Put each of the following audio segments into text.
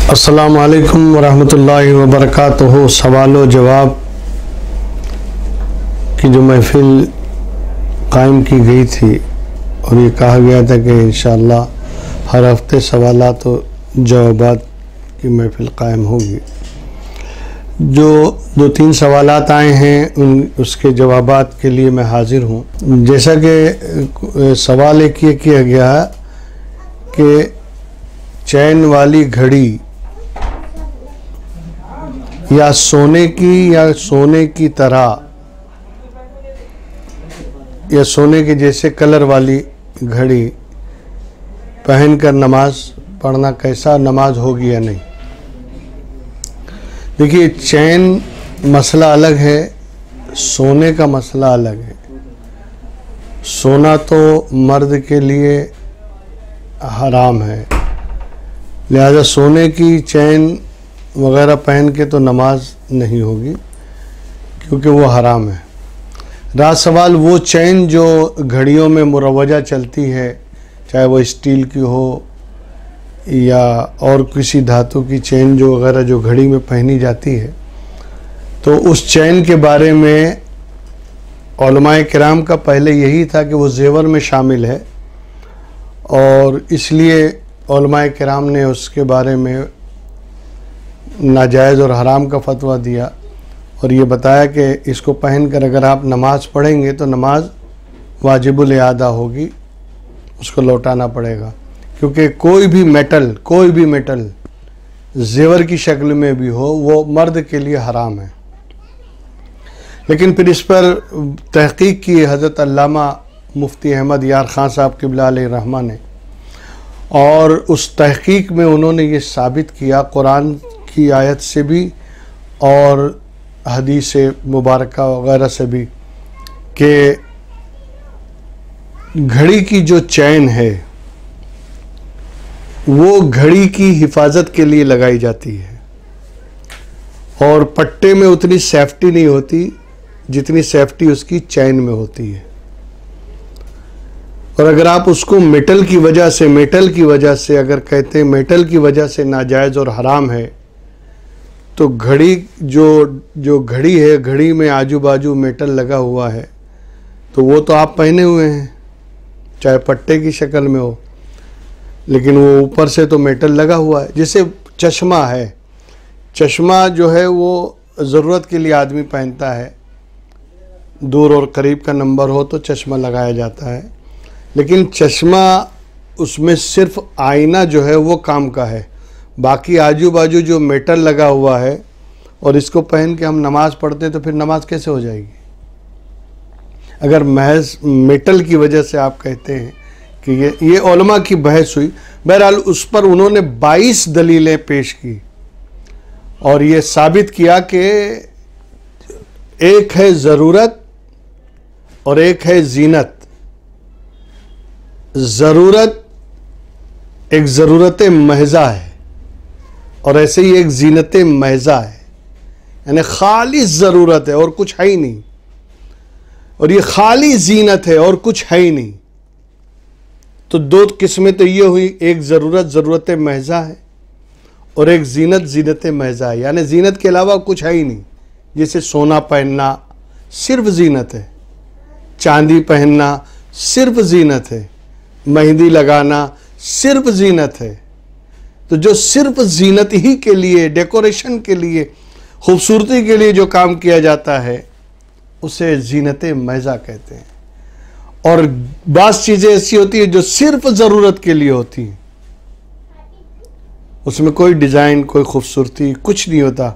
अस्सलामु अलैकुम वरहमतुल्लाहि वबरकातुहू। सवाल व जवाब की जो महफिल कायम की गई थी और ये कहा गया था कि इंशाअल्लाह हर हफ्ते सवालात व जवाबात की महफिल कायम होगी। जो दो तीन सवालात आए हैं उसके जवाबात के लिए मैं हाजिर हूँ। जैसा कि सवाल एक ये किया गया कि चैन वाली घड़ी या सोने की तरह या सोने के जैसे कलर वाली घड़ी पहनकर नमाज पढ़ना कैसा नमाज होगी या नहीं। देखिए, चैन मसला अलग है, सोने का मसला अलग है। सोना तो मर्द के लिए हराम है, लिहाजा सोने की चैन वगैरह पहन के तो नमाज नहीं होगी क्योंकि वो हराम है। रहा सवाल वो चैन जो घड़ियों में मुरवजा चलती है, चाहे वो स्टील की हो या और किसी धातु की चैन जो वगैरह जो घड़ी में पहनी जाती है, तो उस चैन के बारे में उलमाए किराम का पहले यही था कि वो ज़ेवर में शामिल है और इसलिए उलमाए किराम ने उसके बारे में नाजायज़ और हराम का फतवा दिया और ये बताया कि इसको पहनकर अगर आप नमाज पढ़ेंगे तो नमाज वाजिबुल इआदा होगी, उसको लौटाना पड़ेगा। क्योंकि कोई भी मेटल ज़ेवर की शक्ल में भी हो वो मर्द के लिए हराम है। लेकिन फिर इस पर तहक़ीक़ की हज़रत अल्लामा मुफ्ती अहमद यार ख़ान साहब क़िबला अलैहि रहमा ने, और उस तहक़ीक़ में उन्होंने ये साबित किया कुरान की आयत से भी और हदीस मुबारका वगैरह से भी कि घड़ी की जो चैन है वो घड़ी की हिफाजत के लिए लगाई जाती है और पट्टे में उतनी सेफ्टी नहीं होती जितनी सेफ्टी उसकी चैन में होती है। और अगर आप उसको मेटल की वजह से अगर कहते हैं मेटल की वजह से नाजायज़ और हराम है, तो घड़ी जो घड़ी है, घड़ी में आजू बाजू मेटल लगा हुआ है तो वो तो आप पहने हुए हैं, चाहे पट्टे की शक्ल में हो, लेकिन वो ऊपर से तो मेटल लगा हुआ है। जैसे चश्मा है, चश्मा जो है वो ज़रूरत के लिए आदमी पहनता है, दूर और करीब का नंबर हो तो चश्मा लगाया जाता है, लेकिन चश्मा उसमें सिर्फ आईना जो है वो काम का है, बाकी आजू बाजू जो मेटल लगा हुआ है और इसको पहन के हम नमाज पढ़ते हैं तो फिर नमाज कैसे हो जाएगी। अगर महज मेटल की वजह से आप कहते हैं कि ये उलमा की बहस हुई, बहरहाल उस पर उन्होंने 22 दलीलें पेश की और ये साबित किया कि एक है ज़रूरत और एक है ज़ीनत। ज़रूरत एक ज़रूरत महज़ा है और ऐसे ही एक ज़ीनत महज़ा है, यानी खाली ज़रूरत है और कुछ है ही नहीं, और ये खाली ज़ीनत है और कुछ है ही नहीं। तो दो किस्में तो ये हुई, एक ज़रूरत महज़ा है और एक ज़ीनत महज़ा है, यानी ज़ीनत के अलावा कुछ है ही नहीं। जैसे सोना पहनना सिर्फ ज़ीनत है, चांदी पहनना सिर्फ ज़ीनत है, मेहंदी लगाना सिर्फ ज़ीनत है। तो जो सिर्फ ज़ीनत ही के लिए, डेकोरेशन के लिए, खूबसूरती के लिए जो काम किया जाता है उसे ज़ीनत महज़ा कहते हैं। और बाज़ चीज़ें ऐसी होती है जो सिर्फ ज़रूरत के लिए होती हैं, उसमें कोई डिज़ाइन, कोई खूबसूरती कुछ नहीं होता,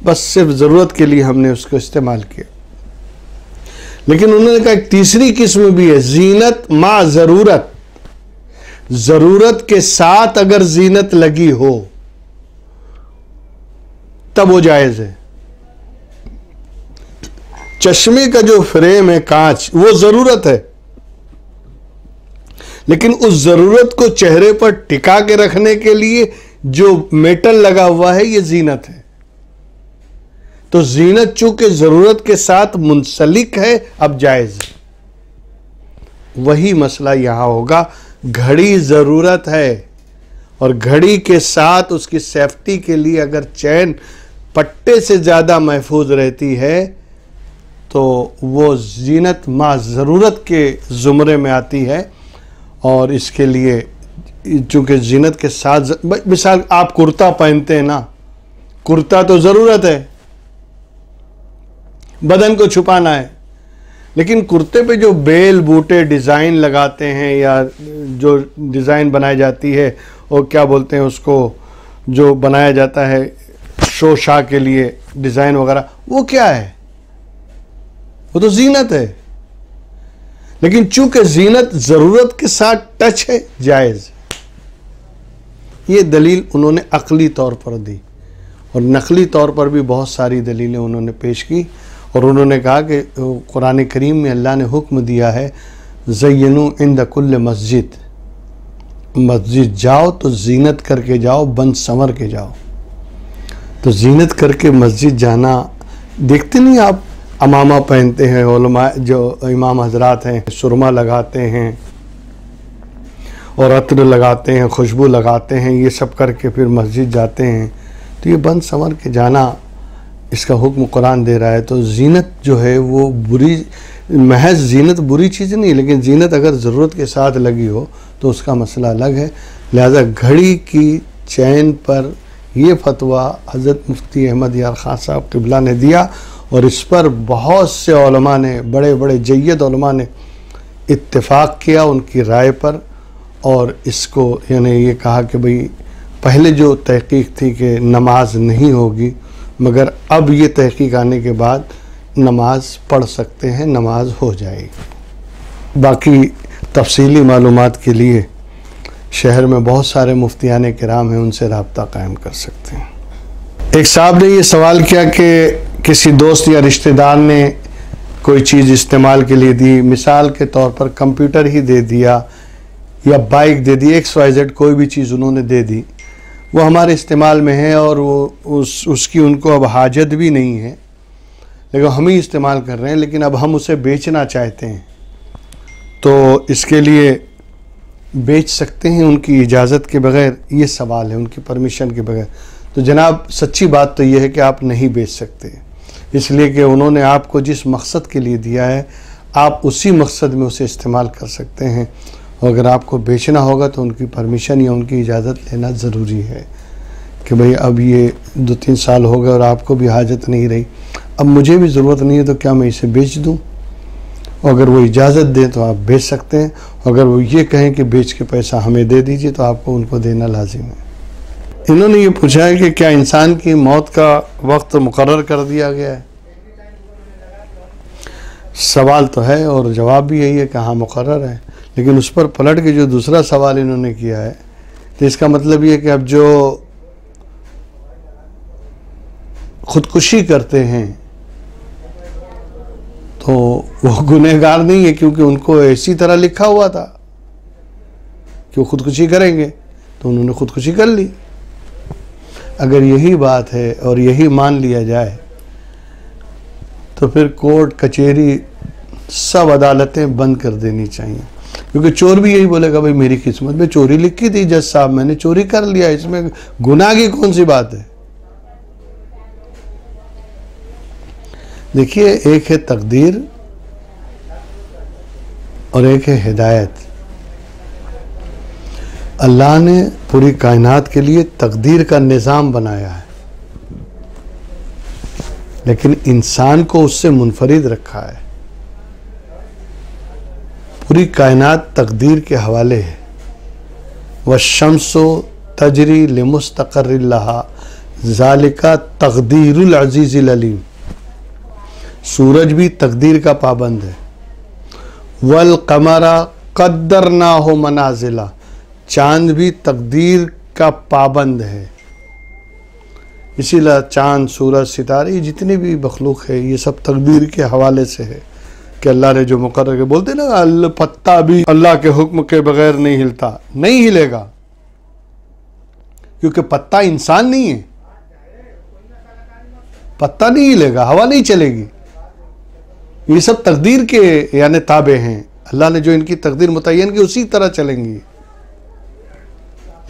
बस सिर्फ ज़रूरत के लिए हमने उसको इस्तेमाल किया। लेकिन उन्होंने कहा एक तीसरी किस्म भी है, ज़ीनत मा ज़रूरत। ज़रूरत के साथ अगर ज़ीनत लगी हो तब वो जायज़ है। चश्मे का जो फ्रेम है कांच, वो ज़रूरत है, लेकिन उस ज़रूरत को चेहरे पर टिका के रखने के लिए जो मेटल लगा हुआ है ये ज़ीनत है। तो ज़ीनत चूंकि ज़रूरत के साथ मुंसलिक है, अब जायज़ है। वही मसला यहां होगा, घड़ी ज़रूरत है और घड़ी के साथ उसकी सेफ्टी के लिए अगर चैन पट्टे से ज़्यादा महफूज रहती है तो वो जीनत मा ज़रूरत के ज़ुमरे में आती है। और इसके लिए चूँकि जीनत के साथ, मिसाल आप कुर्ता पहनते हैं ना, कुर्ता तो ज़रूरत है, बदन को छुपाना है, लेकिन कुर्ते पे जो बेल बूटे डिज़ाइन लगाते हैं या जो डिज़ाइन बनाई जाती है और क्या बोलते हैं उसको, जो बनाया जाता है शो शाह के लिए डिज़ाइन वगैरह, वो क्या है? वो तो जीनत है। लेकिन चूंकि जीनत ज़रूरत के साथ टच है, जायज़। ये दलील उन्होंने अक़ली तौर पर दी और नकली तौर पर भी बहुत सारी दलीलें उन्होंने पेश की। और उन्होंने कहा कि कुरान करीम में अल्लाह ने हुक्म दिया है, ज़य्यनू इंद कुल्ल मस्जिद, मस्जिद जाओ तो जीनत करके जाओ, बंद संवर के जाओ। तो जीनत करके मस्जिद जाना, देखते नहीं आप अमामा पहनते हैं उलमा, जो इमाम हजरात हैं, सुरमा लगाते हैं और अत्र लगाते हैं, खुशबू लगाते हैं, ये सब करके फिर मस्जिद जाते हैं। तो ये बंद संवर के जाना, इसका हुक्म कुरान दे रहा है। तो जीनत जो है वो बुरी, महज जीनत बुरी चीज़ नहीं, लेकिन जीनत अगर ज़रूरत के साथ लगी हो तो उसका मसला अलग है। लिहाजा घड़ी की चैन पर ये फतवा हज़रत मुफ्ती अहमद यार ख़ान साहब क़िबला ने दिया और इस पर बहुत से उलमा ने, बड़े बड़े जय्यद उलमा ने इत्तेफाक किया उनकी राय पर। और इसको यानी ये कहा कि भाई पहले जो तहक़ीक़ थी कि नमाज नहीं होगी, मगर अब ये तहक़ीक़ आने के बाद नमाज पढ़ सकते हैं, नमाज हो जाएगी। बाकी तफसीली मालूमात के लिए शहर में बहुत सारे मुफ्तियान किराम हैं, उनसे रब्ता कायम कर सकते हैं। एक साहब ने ये सवाल किया कि किसी दोस्त या रिश्तेदार ने कोई चीज़ इस्तेमाल के लिए दी, मिसाल के तौर पर कंप्यूटर ही दे दिया या बाइक दे दी, XYZ कोई भी चीज़ उन्होंने दे दी, वो हमारे इस्तेमाल में है और वो उसकी उनको अब हाजत भी नहीं है, लेकिन हम ही इस्तेमाल कर रहे हैं, लेकिन अब हम उसे बेचना चाहते हैं, तो इसके लिए बेच सकते हैं उनकी इजाज़त के बग़ैर? ये सवाल है, उनकी परमिशन के बग़ैर। तो जनाब सच्ची बात तो ये है कि आप नहीं बेच सकते, इसलिए कि उन्होंने आपको जिस मकसद के लिए दिया है आप उसी मकसद में उसे इस्तेमाल कर सकते हैं। और अगर आपको बेचना होगा तो उनकी परमिशन या उनकी इजाज़त लेना ज़रूरी है कि भाई अब ये 2-3 साल हो गए और आपको भी हाजत नहीं रही, अब मुझे भी ज़रूरत नहीं है, तो क्या मैं इसे बेच दूँ? अगर वो इजाज़त दें तो आप बेच सकते हैं, अगर वो ये कहें कि बेच के पैसा हमें दे दीजिए तो आपको उनको देना लाजिम है। इन्होंने ये पूछा है कि क्या इंसान की मौत का वक्त मुकर्रर कर दिया गया है? सवाल तो है और जवाब भी यही है कि हाँ मुकर्रर है, लेकिन उस पर पलट के जो दूसरा सवाल इन्होंने किया है तो इसका मतलब ये कि अब जो खुदकुशी करते हैं तो वो गुनहगार नहीं है, क्योंकि उनको इसी तरह लिखा हुआ था कि वो खुदकुशी करेंगे, तो उन्होंने खुदकुशी कर ली। अगर यही बात है और यही मान लिया जाए तो फिर कोर्ट कचहरी सब अदालतें बंद कर देनी चाहिए, क्योंकि चोर भी यही बोलेगा भाई मेरी किस्मत में चोरी लिखी थी जज साहब, मैंने चोरी कर लिया, इसमें गुनाह की कौन सी बात है? देखिए, एक है तकदीर और एक है हिदायत। अल्लाह ने पूरी कायनात के लिए तकदीर का निज़ाम बनाया है, लेकिन इंसान को उससे मुनफरिद रखा है। पूरी कायनात तकदीर के हवाले है। वश्शम्सु तजरी लिमुस्तक़र्रिन लहा ज़ालिका तक़दीरुल अज़ीज़िल अलीम। सूरज भी तकदीर का पाबंद है। वल क़मरा क़द्दरनाहु मनाज़िला, चाँद भी तकदीर का पाबंद है। इसीलिए चाँद, सूरज, सितारे, ये जितने भी मखलूक है ये सब तकदीर के हवाले से है कि अल्लाह ने जो मुकर्रर के, बोलते ना अल्लाह पत्ता भी अल्लाह के हुक्म के बगैर नहीं हिलता, नहीं हिलेगा, क्योंकि पत्ता इंसान नहीं है, पत्ता नहीं हिलेगा, हवा नहीं चलेगी। ये सब तकदीर के यानी ताबे हैं। अल्लाह ने जो इनकी तकदीर मुतय्यन की उसी तरह चलेंगी।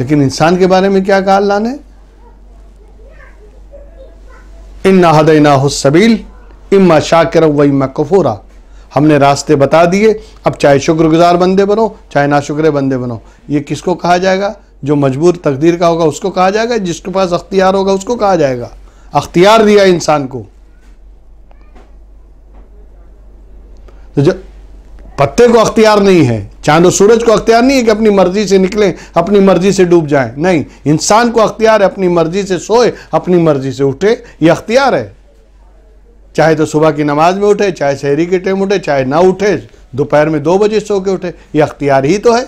लेकिन इंसान के बारे में क्या कहा अल्लाह ने? इन्ना हदैनाहु सबील इम्मा शाकिरा व इम्मा कफूरा। हमने रास्ते बता दिए, अब चाहे शुक्रगुजार बंदे बनो चाहे नाशुक्रे बंदे बनो। ये किसको कहा जाएगा? जो मजबूर तकदीर का होगा उसको कहा जाएगा, जिसके पास अख्तियार होगा उसको कहा जाएगा। अख्तियार दिया इंसान को। तो जब पत्ते को अख्तियार नहीं है, चांद और सूरज को अख्तियार नहीं है कि अपनी मर्जी से निकले, अपनी मर्जी से डूब जाए। नहीं, इंसान को अख्तियार है, अपनी मर्जी से सोए, अपनी मर्जी से उठे, ये अख्तियार है। चाहे तो सुबह की नमाज में उठे, चाहे सहरी के टाइम उठे, चाहे ना उठे, दोपहर में 2 बजे सो के उठे, ये अख्तियार ही तो है।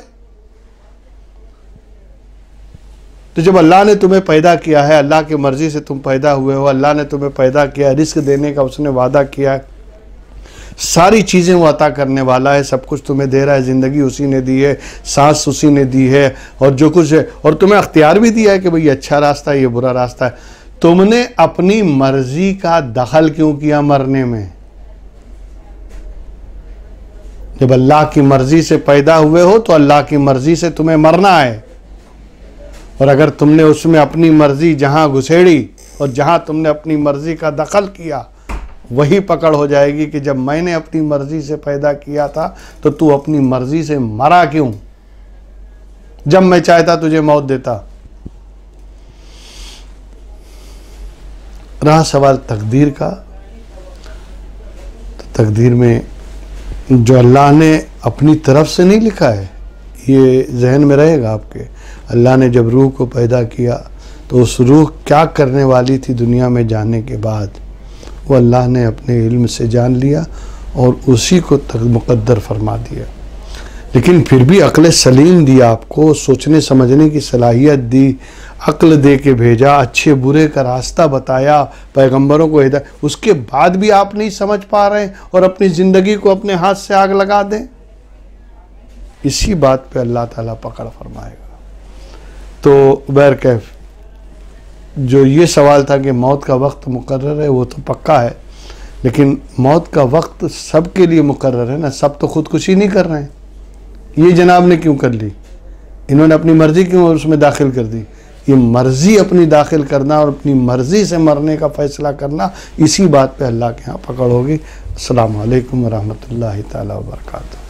तो जब अल्लाह ने तुम्हें पैदा किया है, अल्लाह की मर्जी से तुम पैदा हुए हो, अल्लाह ने तुम्हें पैदा किया है, रिस्क देने का उसने वादा किया है, सारी चीज़ें वो अता करने वाला है, सब कुछ तुम्हें दे रहा है, ज़िंदगी उसी ने दी है, सांस उसी ने दी है, और जो कुछ है, और तुम्हें अख्तियार भी दिया है कि भाई ये अच्छा रास्ता है, ये बुरा रास्ता है। तुमने अपनी मर्जी का दखल क्यों किया मरने में? जब अल्लाह की मर्जी से पैदा हुए हो तो अल्लाह की मर्जी से तुम्हें मरना है। और अगर तुमने उसमें अपनी मर्जी जहां घुसेड़ी और जहां तुमने अपनी मर्जी का दखल किया, वही पकड़ हो जाएगी कि जब मैंने अपनी मर्जी से पैदा किया था तो तू अपनी मर्जी से मरा क्यों? जब मैं चाहता तुझे मौत देता। रहा सवाल तकदीर का, तो तकदीर में जो अल्लाह ने अपनी तरफ से नहीं लिखा है, ये जहन में रहेगा आपके। अल्लाह ने जब रूह को पैदा किया तो उस रूह क्या करने वाली थी दुनिया में जाने के बाद, वो अल्लाह ने अपने इल्म से जान लिया और उसी को मुक़द्दर फरमा दिया। लेकिन फिर भी अक्ल सलीम दिया, आपको सोचने समझने की सलाहियत दी, अक्ल दे के भेजा, अच्छे बुरे का रास्ता बताया, पैगंबरों को हिदायत, उसके बाद भी आप नहीं समझ पा रहे हैं और अपनी ज़िंदगी को अपने हाथ से आग लगा दें। इसी बात पे अल्लाह ताला पकड़ फरमाएगा। तो बहरकैफ जो ये सवाल था कि मौत का वक्त मुकर्रर है, वो तो पक्का है, लेकिन मौत का वक्त सबके लिए मुकर्रर है ना। सब तो खुदकुशी नहीं कर रहे हैं। ये जनाब ने क्यों कर ली? इन्होंने अपनी मर्जी क्यों उसमें दाखिल कर दी? ये मर्जी अपनी दाखिल करना और अपनी मर्जी से मरने का फ़ैसला करना, इसी बात पे अल्लाह के यहाँ पकड़ होगी। अस्सलामु अलैकुम व रहमतुल्लाहि ताला व बरकातहू।